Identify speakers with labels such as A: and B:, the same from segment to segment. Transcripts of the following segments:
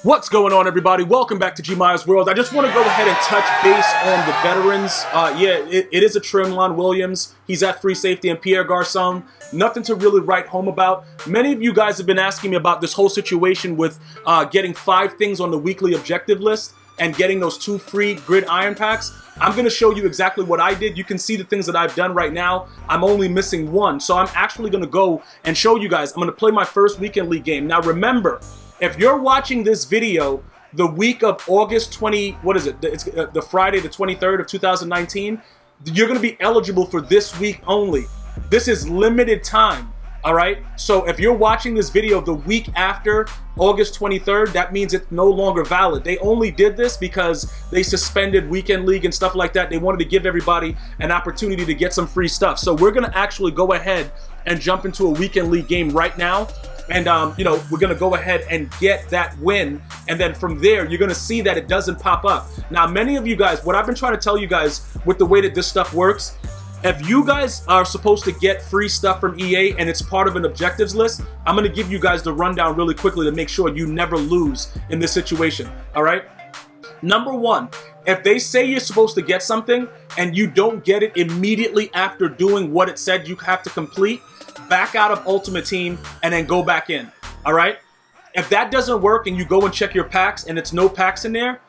A: What's going on, everybody? Welcome back to GmiasWorld. I just want to go ahead and touch base on the veterans. It is a Trimlon Williams. He's at free safety, and Pierre Garcon. Nothing to really write home about. Many of you guys have been asking me about this whole situation with getting 5 things on the weekly objective list and getting those 2 free Gridiron packs. I'm going to show you exactly what I did. You can see the things that I've done right now. I'm only missing 1. So I'm actually going to go and show you guys. I'm going to play my first weekend league game. Now remember, if you're watching this video the week of August 20, what is it? It's the Friday, the 23rd of 2019, you're going to be eligible for this week only. This is limited time, all right? So if you're watching this video the week after August 23rd, that means it's no longer valid. They only did this because they suspended weekend league and stuff like that. They wanted to give everybody an opportunity to get some free stuff. So we're going to actually go ahead and jump into a weekend league game right now. And, we're going to go ahead and get that win. And then from there, you're going to see that it doesn't pop up. Now, many of you guys, what I've been trying to tell you guys with the way that this stuff works, if you guys are supposed to get free stuff from EA and it's part of an objectives list, I'm going to give you guys the rundown really quickly to make sure you never lose in this situation. All right. Number 1, if they say you're supposed to get something and you don't get it immediately after doing what it said you have to complete, back out of Ultimate Team and then go back in. All right. If that doesn't work and you go and check your packs and it's no packs in there,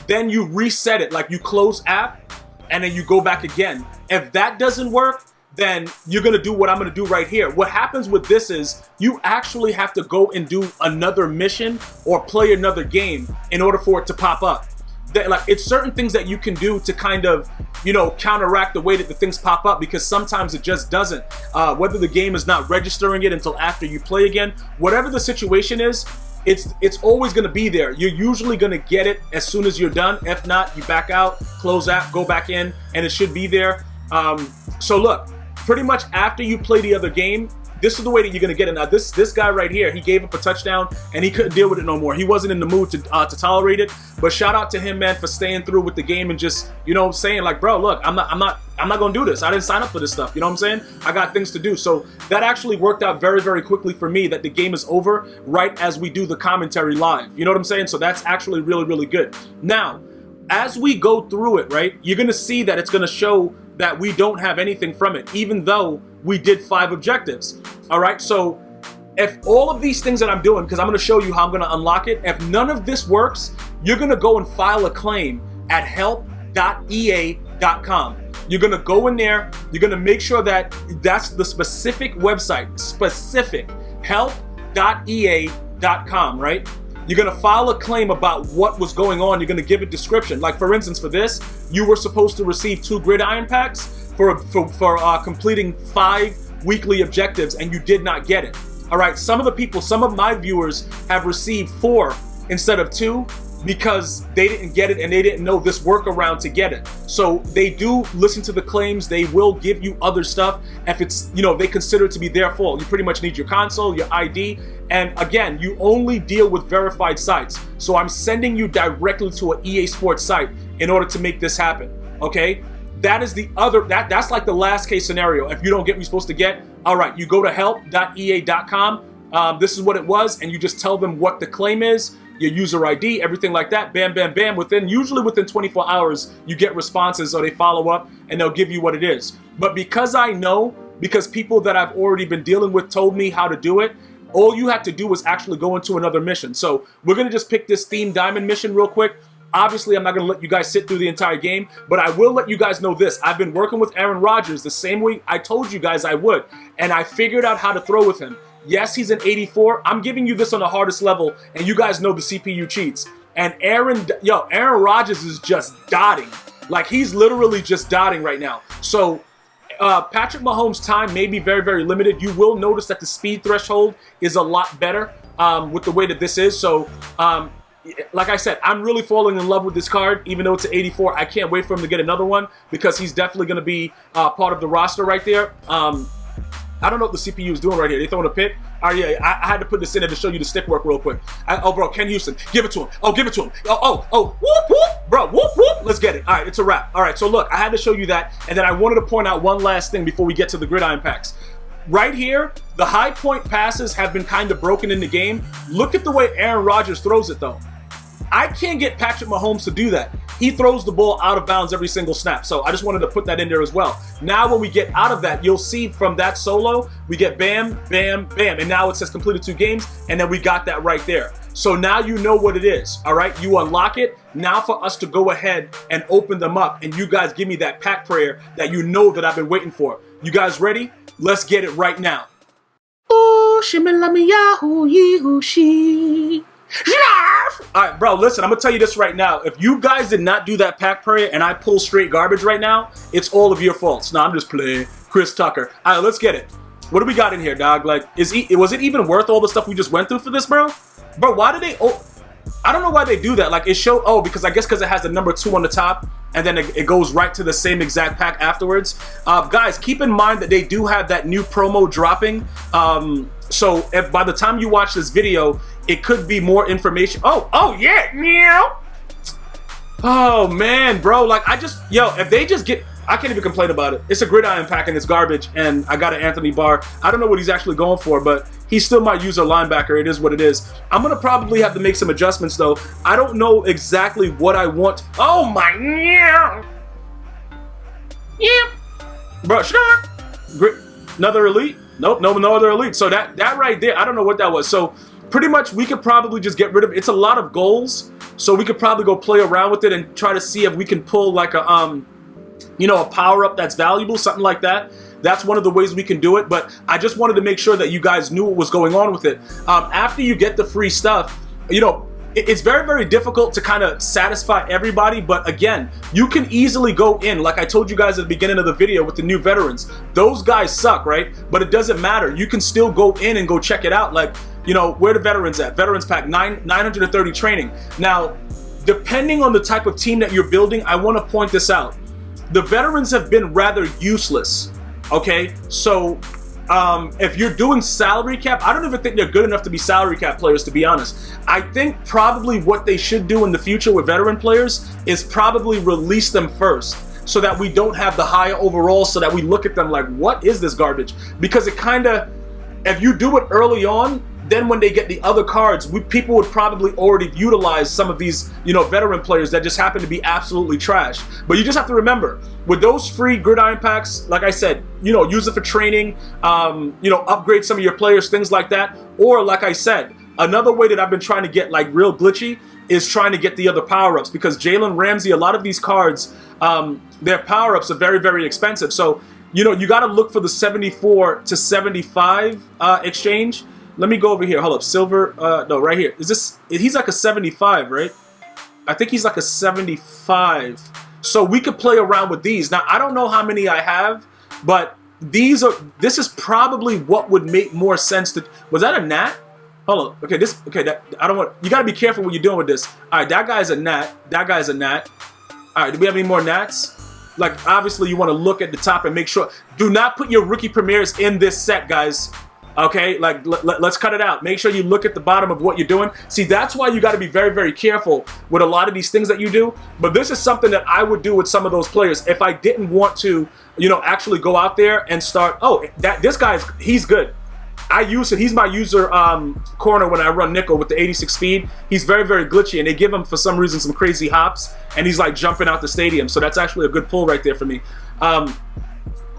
A: then you reset it, like you close app and then you go back again. If that doesn't work, then you're going to do what I'm going to do right here. What happens with this is you actually have to go and do another mission or play another game in order for it to pop up. It's certain things that you can do to kind of, counteract the way that the things pop up, because sometimes it just doesn't. Whether the game is not registering it until after you play again, whatever the situation is, it's always going to be there. You're usually going to get it as soon as you're done. If not, you back out, close app, go back in, and it should be there. So look, pretty much after you play the other game, this is the way that you're going to get it. Now, this guy right here, he gave up a touchdown, and he couldn't deal with it no more. He wasn't in the mood to tolerate it. But shout out to him, man, for staying through with the game and just, saying like, bro, look, I'm not going to do this. I didn't sign up for this stuff. You know what I'm saying? I got things to do. So that actually worked out very, very quickly for me, that the game is over right as we do the commentary live. You know what I'm saying? So that's actually really, really good. Now, as we go through it, right, you're going to see that it's going to show that we don't have anything from it, even though we did 5 objectives. All right, so if all of these things that I'm doing, because I'm going to show you how I'm going to unlock it, if none of this works, you're going to go and file a claim at help.ea.com. You're going to go in there, you're going to make sure that that's the specific website, specific help.ea.com, right? You're going to file a claim about what was going on. You're going to give a description. Like, for instance, for this, you were supposed to receive 2 Gridiron packs for completing 5 weekly objectives, and you did not get it. All right, some of my viewers have received 4 instead of 2 because they didn't get it and they didn't know this workaround to get it. So they do listen to the claims. They will give you other stuff if it's, they consider it to be their fault. You pretty much need your console, your ID, and again, you only deal with verified sites. So I'm sending you directly to an EA Sports site in order to make this happen, okay? That is that's like the last case scenario. If you don't get what you're supposed to get, all right, you go to help.ea.com. This is what it was, and you just tell them what the claim is, your user ID, everything like that, bam, bam, bam. Usually within 24 hours, you get responses or they follow up and they'll give you what it is. But because people that I've already been dealing with told me how to do it, all you have to do is actually go into another mission. So we're going to just pick this Theme Diamond mission real quick. Obviously, I'm not going to let you guys sit through the entire game, but I will let you guys know this. I've been working with Aaron Rodgers the same way I told you guys I would, and I figured out how to throw with him. Yes, he's an 84. I'm giving you this on the hardest level, and you guys know the CPU cheats. And Aaron Rodgers is just dotting. Like, he's literally just dotting right now. So Patrick Mahomes' time may be very, very limited. You will notice that the speed threshold is a lot better with the way that this is. So, like I said, I'm really falling in love with this card, even though it's an 84. I can't wait for him to get another one because he's definitely going to be part of the roster right there. I don't know what the CPU is doing right here. They throwing a pick? All right, yeah, I had to put this in there to show you the stick work real quick. Oh, bro, Ken Houston, give it to him. Oh, give it to him. Oh, whoop, whoop, bro, whoop, whoop. Let's get it. All right, it's a wrap. All right, so look, I had to show you that, and then I wanted to point out one last thing before we get to the Gridiron packs. right here, the high point passes have been kind of broken in the game. Look at the way Aaron Rodgers throws it though. I can't get Patrick Mahomes to do that. He throws the ball out of bounds every single snap. So I just wanted to put that in there as well. Now when we get out of that, you'll see from that solo, we get bam, bam, bam. And now it says completed 2 games, and then we got that right there. So now you know what it is, all right? You unlock it. Now for us to go ahead and open them up, and you guys give me that pack prayer that you know that I've been waiting for. You guys ready? Let's get it right now. Ooh, shimmy-lummy-yahoo, yee-hoo, she. All right, bro, listen, I'm gonna tell you this right now. If you guys did not do that pack prayer and I pull straight garbage right now, it's all of your faults. No, I'm just playing. Chris Tucker. All right, let's get it. What do we got in here, dog? Like, was it even worth all the stuff we just went through for this, bro? Bro, why did they... Oh, I don't know why they do that. Like, it showed... Oh, because I guess because it has the number 2 on the top, and then it goes right to the same exact pack afterwards. Guys, keep in mind that they do have that new promo dropping. So if by the time you watch this video, it could be more information. Oh yeah, meow. Oh man, bro, like if they just get, I can't even complain about it. It's a Gridiron pack and it's garbage, and I got an Anthony Barr. I don't know what he's actually going for, but he's still my user linebacker. It is what it is. I'm gonna probably have to make some adjustments though. I don't know exactly what I want. Oh my, yeah, bro, sure. Another elite. Nope, no other elite. So that right there, I don't know what that was. So pretty much we could probably just get rid of it. It's a lot of goals, so we could probably go play around with it and try to see if we can pull like a a power up that's valuable, something like that. That's one of the ways we can do it. But I just wanted to make sure that you guys knew what was going on with it. After you get the free stuff, it's very, very difficult to kind of satisfy everybody, but again, you can easily go in, like I told you guys at the beginning of the video with the new veterans. Those guys suck, right? But it doesn't matter. You can still go in and go check it out. Like, where the veterans at? Veterans pack 930 training. Now, depending on the type of team that you're building, I want to point this out. The veterans have been rather useless, okay? So if you're doing salary cap, I don't even think they're good enough to be salary cap players, to be honest. I think probably what they should do in the future with veteran players is probably release them first, so that we don't have the higher overall, so that we look at them like, what is this garbage? Because it kind of, if you do it early on, then when they get the other cards, people would probably already utilize some of these, veteran players that just happen to be absolutely trash. But you just have to remember, with those free Gridiron packs, like I said, use it for training, upgrade some of your players, things like that. Or like I said, another way that I've been trying to get like real glitchy is trying to get the other power-ups, because Jalen Ramsey, a lot of these cards, their power-ups are very, very expensive. So, you got to look for the 74 to 75 exchange. Let me go over here. Hold up. Silver. No, right here. He's like a 75, right? I think he's like a 75. So we could play around with these. Now, I don't know how many I have, but this is probably what would make more sense to... Was that a gnat? Hold on. Okay, I don't want... You got to be careful what you're doing with this. All right, that guy's a gnat. That guy's a gnat. All right, do we have any more gnats? Like, obviously, you want to look at the top and make sure... Do not put your rookie premieres in this set, guys. Okay, like let's cut it out. Make sure you look at the bottom of what you're doing. See, that's why you got to be very, very careful with a lot of these things that you do. But this is something that I would do with some of those players if I didn't want to, actually go out there and start. Oh, this guy's, he's good. I use it. He's my user corner when I run nickel with the 86 speed. He's very, very glitchy, and they give him, for some reason, some crazy hops, and he's like jumping out the stadium. So that's actually a good pull right there for me.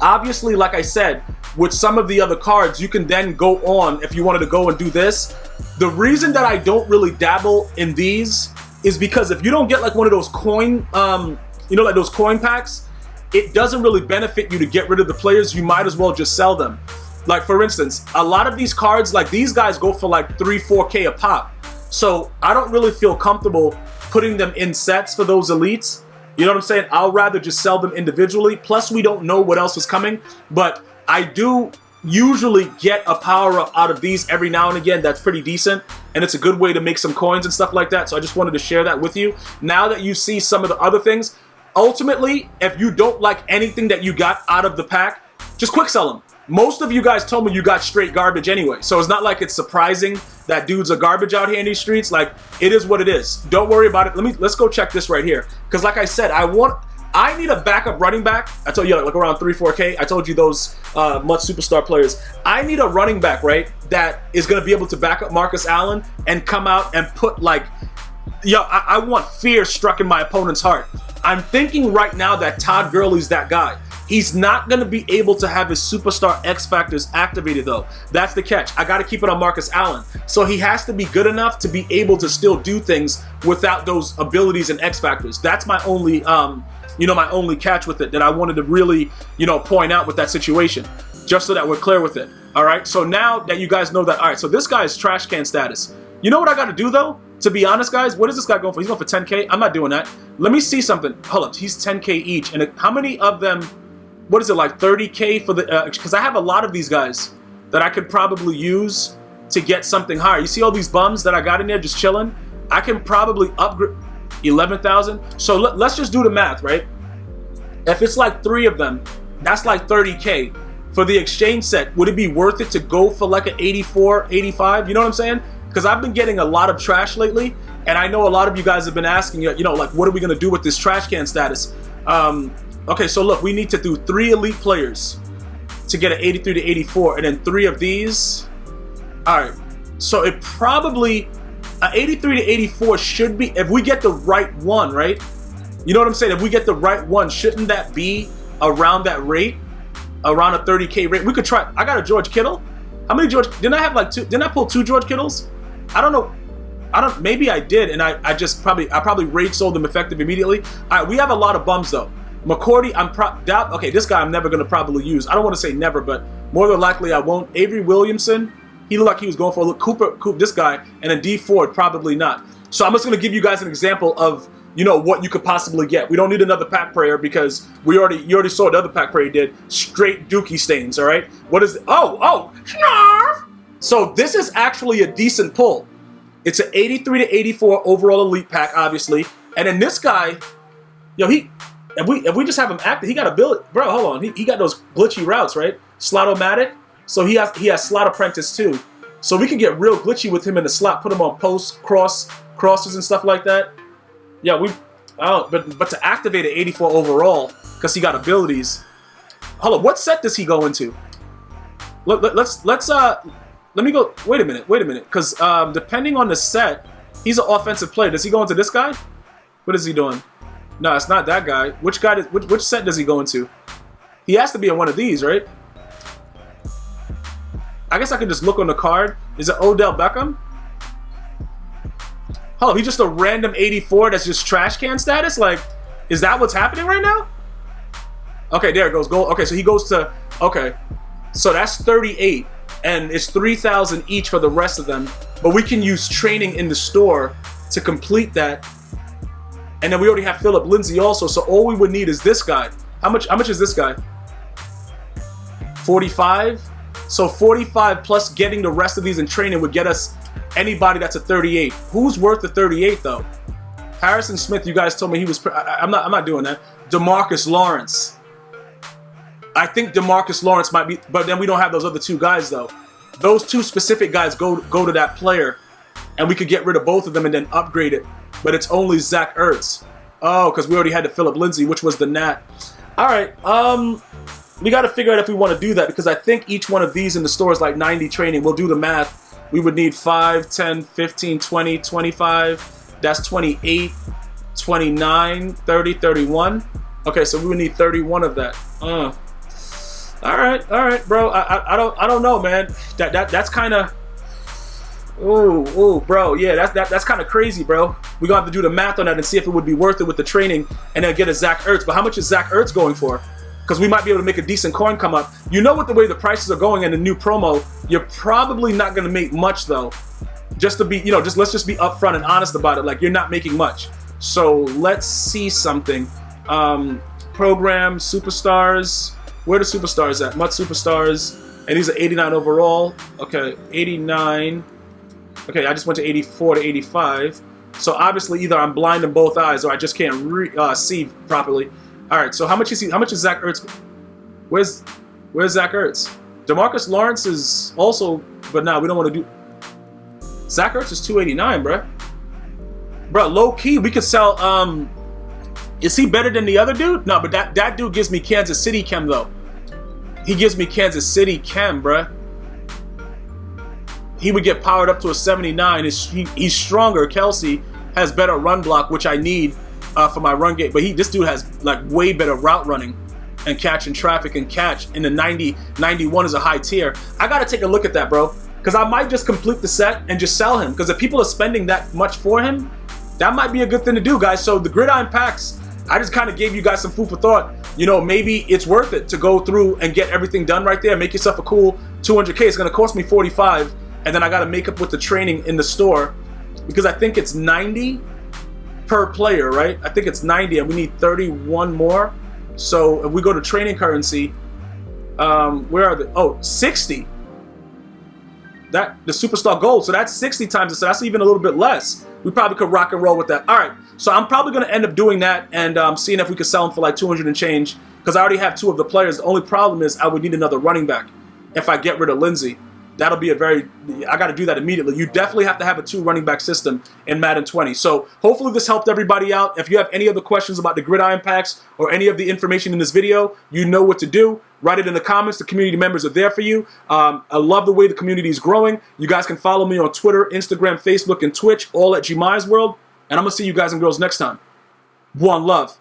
A: Obviously, like I said, with some of the other cards, you can then go on if you wanted to go and do this. The reason that I don't really dabble in these is because if you don't get like one of those coin, like those coin packs, it doesn't really benefit you to get rid of the players. You might as well just sell them. Like, for instance, a lot of these cards, like these guys go for like 3-4K a pop. So I don't really feel comfortable putting them in sets for those elites. You know what I'm saying? I'll rather just sell them individually. Plus, we don't know what else is coming. But I do usually get a power-up out of these every now and again that's pretty decent. And it's a good way to make some coins and stuff like that. So I just wanted to share that with you. Now that you see some of the other things, ultimately, if you don't like anything that you got out of the pack, just quick sell them. Most of you guys told me you got straight garbage anyway. So it's not like it's surprising that dudes are garbage out here in these streets. Like, it is what it is. Don't worry about it. Let's go check this right here. Because like I said, I need a backup running back. I told you like around 3-4K. I told you those MUT superstar players. I need a running back, right, that is going to be able to back up Marcus Allen and come out and put like, yo, I want fear struck in my opponent's heart. I'm thinking right now that Todd Gurley's that guy. He's not going to be able to have his superstar X factors activated though. That's the catch. I got to keep it on Marcus Allen. So he has to be good enough to be able to still do things without those abilities and X factors. That's my only, my only catch with it that I wanted to really, point out with that situation, just so that we're clear with it. All right. So now that you guys know that, all right. So this guy is trash can status. You know what I got to do though? To be honest, guys, what is this guy going for? He's going for 10K. I'm not doing that. Let me see something. Hold up. He's 10K each. And how many of them? What is it, like 30K for the, because I have a lot of these guys that I could probably use to get something higher. You see all these bums that I got in there just chilling? I can probably upgrade 11,000. So let's just do the math, right? If it's like 3 of them, that's like 30K. For the exchange set, would it be worth it to go for like an 84, 85? You know what I'm saying? Because I've been getting a lot of trash lately, and I know a lot of you guys have been asking, like, what are we going to do with this trash can status? Okay, so look, we need to do 3 elite players to get an 83 to 84, and then 3 of these. All right, so it probably, an 83 to 84 should be, if we get the right one, right? You know what I'm saying? If we get the right one, shouldn't that be around that rate? Around a 30K rate? We could try. I got a George Kittle. How many George, didn't I have like 2, didn't I pull 2 George Kittles? I don't know. Maybe I did, and I probably rage sold them effective immediately. All right, we have a lot of bums though. McCourty, okay, this guy I'm never going to probably use. I don't want to say never, but more than likely I won't. Avery Williamson, he looked like he was going for a look. Cooper, this guy, and then D Ford, probably not. So I'm just going to give you guys an example of, what you could possibly get. We don't need another pack prayer because you already saw what the other pack prayer did. Straight dookie stains, all right? What is it? Oh, snarf! So this is actually a decent pull. It's an 83 to 84 overall elite pack, obviously. And then this guy, if we just have him active, he got ability. Bro, hold on. He got those glitchy routes, right? Slot-o-matic. So he has slot apprentice too. So we can get real glitchy with him in the slot, put him on post, crosses and stuff like that. Yeah, but to activate an 84 overall, because he got abilities. Hold on, what set does he go into? Let me go. Wait a minute, because depending on the set, he's an offensive player. Does he go into this guy? What is he doing? No, it's not that guy. Which set does he go into? He has to be in one of these, right? I guess I could just look on the card. Is it Odell Beckham? Oh, he's just a random 84 that's just trash can status? Like, is that what's happening right now? Okay, there it goes. Okay, so he goes to, okay. So that's 38, and it's 3,000 each for the rest of them. But we can use training in the store to complete that. And then we already have Philip Lindsay also, so all we would need is this guy. How much is this guy? 45? So 45 plus getting the rest of these in training would get us anybody that's a 38. Who's worth the 38 though? Harrison Smith, you guys told me he was, I'm not doing that. DeMarcus Lawrence. I think DeMarcus Lawrence might be, but then we don't have those other 2 guys though. Those 2 specific guys go to that player, and we could get rid of both of them and then upgrade it. But it's only Zach Ertz. Oh, because we already had the Philip Lindsay, which was the Nat. All right, we got to figure out if we want to do that, because I think each one of these in the store is like 90 training. We'll do the math. We would need 5, 10, 15, 20, 25. That's 28, 29, 30, 31. Okay, so we would need 31 of that. All right, bro. I don't know, man. That's kind of. Ooh, bro. Yeah, that's kind of crazy, bro. We're gonna have to do the math on that and see if it would be worth it with the training, and then get a Zach Ertz. But how much is Zach Ertz going for? Because we might be able to make a decent coin come up. With the way the prices are going and the new promo, you're probably not going to make much though. Just to be, let's just be upfront and honest about it. Like, you're not making much. So let's see something. Program superstars. Where are the superstars at? MUT superstars. And these are 89 overall. Okay, 89. Okay, I just went to 84 to 85. So obviously either I'm blind in both eyes or I just can't see properly. All right, so how much is Zach Ertz? Where's Zach Ertz? DeMarcus Lawrence is also, but nah, we don't want to do. Zach Ertz is 289, bruh. Bro, low key, we could sell Is he better than the other dude? No, but that dude gives me Kansas City chem, though. He gives me Kansas City chem, bruh. He would get powered up to a 79. He's stronger. Kelsey has better run block, which I need for my run game. But this dude has like way better route running and catching traffic and catch. And the 90, 91 is a high tier. I got to take a look at that, bro. Because I might just complete the set and just sell him. Because if people are spending that much for him, that might be a good thing to do, guys. So the Gridiron Packs, I just kind of gave you guys some food for thought. You know, maybe it's worth it to go through and get everything done right there. Make yourself a cool 200K. It's going to cost me 45. And then I got to make up with the training in the store because I think it's 90 per player, right? I think it's 90 and we need 31 more. So if we go to training currency, where are they? Oh, 60. The superstar gold. So that's 60 times. So that's even a little bit less. We probably could rock and roll with that. All right. So I'm probably going to end up doing that and seeing if we could sell them for like 200 and change because I already have 2 of the players. The only problem is I would need another running back if I get rid of Lindsey. That'll be I got to do that immediately. You definitely have to have a 2 running back system in Madden 20. So hopefully this helped everybody out. If you have any other questions about the Gridiron Packs or any of the information in this video, you know what to do. Write it in the comments. The community members are there for you. I love the way the community is growing. You guys can follow me on Twitter, Instagram, Facebook, and Twitch, all at GmiasWorld. And I'm going to see you guys and girls next time. One love.